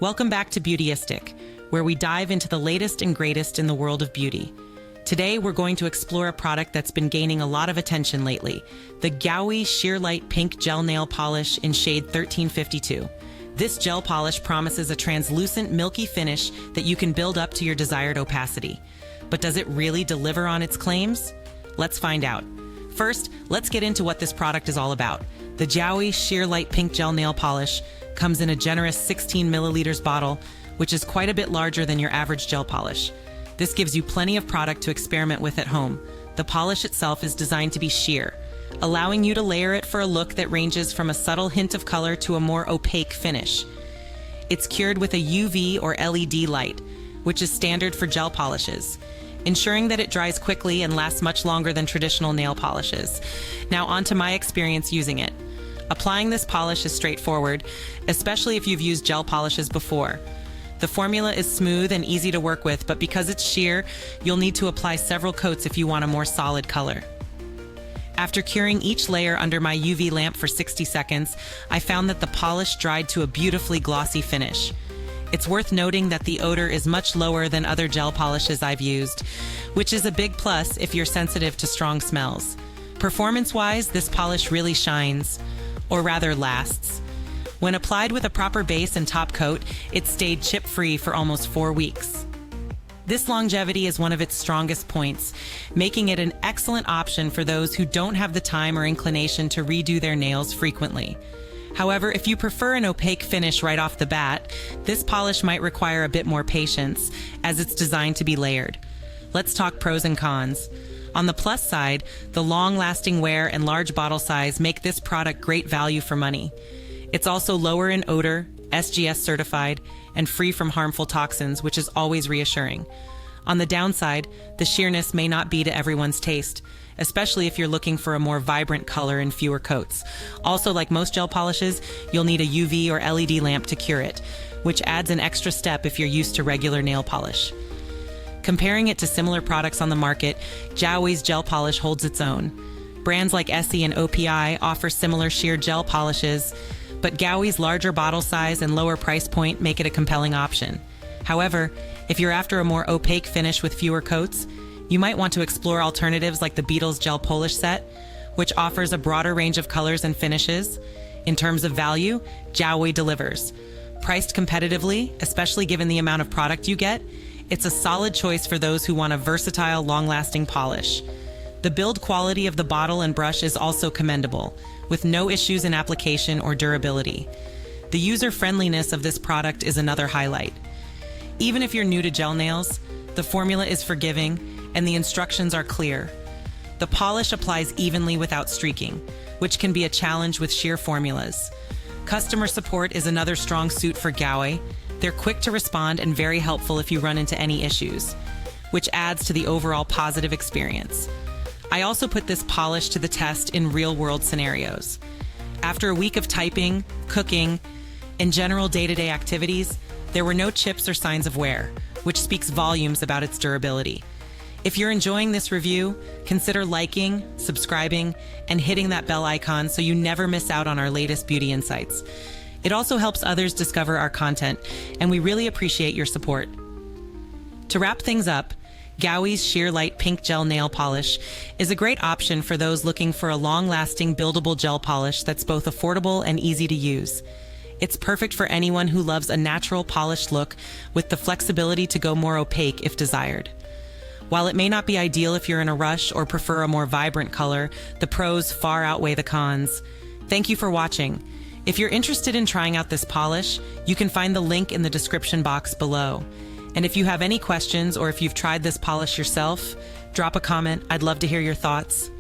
Welcome back to Beautyistic, where we dive into the latest and greatest in the world of beauty. Today, we're going to explore a product that's been gaining a lot of attention lately, the GAOY Sheer Light Pink Gel Nail Polish in shade 1352. This gel polish promises a translucent, milky finish that you can build up to your desired opacity. But does it really deliver on its claims? Let's find out. First, let's get into what this product is all about. The GAOY Sheer Light Pink Gel Nail Polish comes in a generous 16 milliliters bottle, which is quite a bit larger than your average gel polish. This gives you plenty of product to experiment with at home. The polish itself is designed to be sheer, allowing you to layer it for a look that ranges from a subtle hint of color to a more opaque finish. It's cured with a UV or LED light, which is standard for gel polishes, ensuring that it dries quickly and lasts much longer than traditional nail polishes. Now onto my experience using it. Applying this polish is straightforward, especially if you've used gel polishes before. The formula is smooth and easy to work with, but because it's sheer, you'll need to apply several coats if you want a more solid color. After curing each layer under my UV lamp for 60 seconds, I found that the polish dried to a beautifully glossy finish. It's worth noting that the odor is much lower than other gel polishes I've used, which is a big plus if you're sensitive to strong smells. Performance-wise, this polish really shines, or rather lasts. When applied with a proper base and top coat, it stayed chip-free for almost 4 weeks. This longevity is one of its strongest points, making it an excellent option for those who don't have the time or inclination to redo their nails frequently. However, if you prefer an opaque finish right off the bat, this polish might require a bit more patience, as it's designed to be layered. Let's talk pros and cons. On the plus side, the long-lasting wear and large bottle size make this product great value for money. It's also lower in odor, SGS certified, and free from harmful toxins, which is always reassuring. On the downside, the sheerness may not be to everyone's taste, especially if you're looking for a more vibrant color and fewer coats. Also, like most gel polishes, you'll need a UV or LED lamp to cure it, which adds an extra step if you're used to regular nail polish. Comparing it to similar products on the market, GAOY's gel polish holds its own. Brands like Essie and OPI offer similar sheer gel polishes, but GAOY's larger bottle size and lower price point make it a compelling option. However, if you're after a more opaque finish with fewer coats, you might want to explore alternatives like the Beetle's Gel Polish Set, which offers a broader range of colors and finishes. In terms of value, GAOY delivers. Priced competitively, especially given the amount of product you get, it's a solid choice for those who want a versatile, long-lasting polish. The build quality of the bottle and brush is also commendable, with no issues in application or durability. The user-friendliness of this product is another highlight. Even if you're new to gel nails, the formula is forgiving and the instructions are clear. The polish applies evenly without streaking, which can be a challenge with sheer formulas. Customer support is another strong suit for GAOY. They're quick to respond and very helpful if you run into any issues, which adds to the overall positive experience. I also put this polish to the test in real-world scenarios. After a week of typing, cooking, and general day-to-day activities, there were no chips or signs of wear, which speaks volumes about its durability. If you're enjoying this review, consider liking, subscribing, and hitting that bell icon so you never miss out on our latest beauty insights. It also helps others discover our content, and we really appreciate your support. To wrap things up, GAOY's Sheer Light Pink Gel Nail Polish is a great option for those looking for a long-lasting buildable gel polish that's both affordable and easy to use. It's perfect for anyone who loves a natural polished look with the flexibility to go more opaque if desired. While it may not be ideal if you're in a rush or prefer a more vibrant color, the pros far outweigh the cons. Thank you for watching. If you're interested in trying out this polish, you can find the link in the description box below. And if you have any questions or if you've tried this polish yourself, drop a comment. I'd love to hear your thoughts.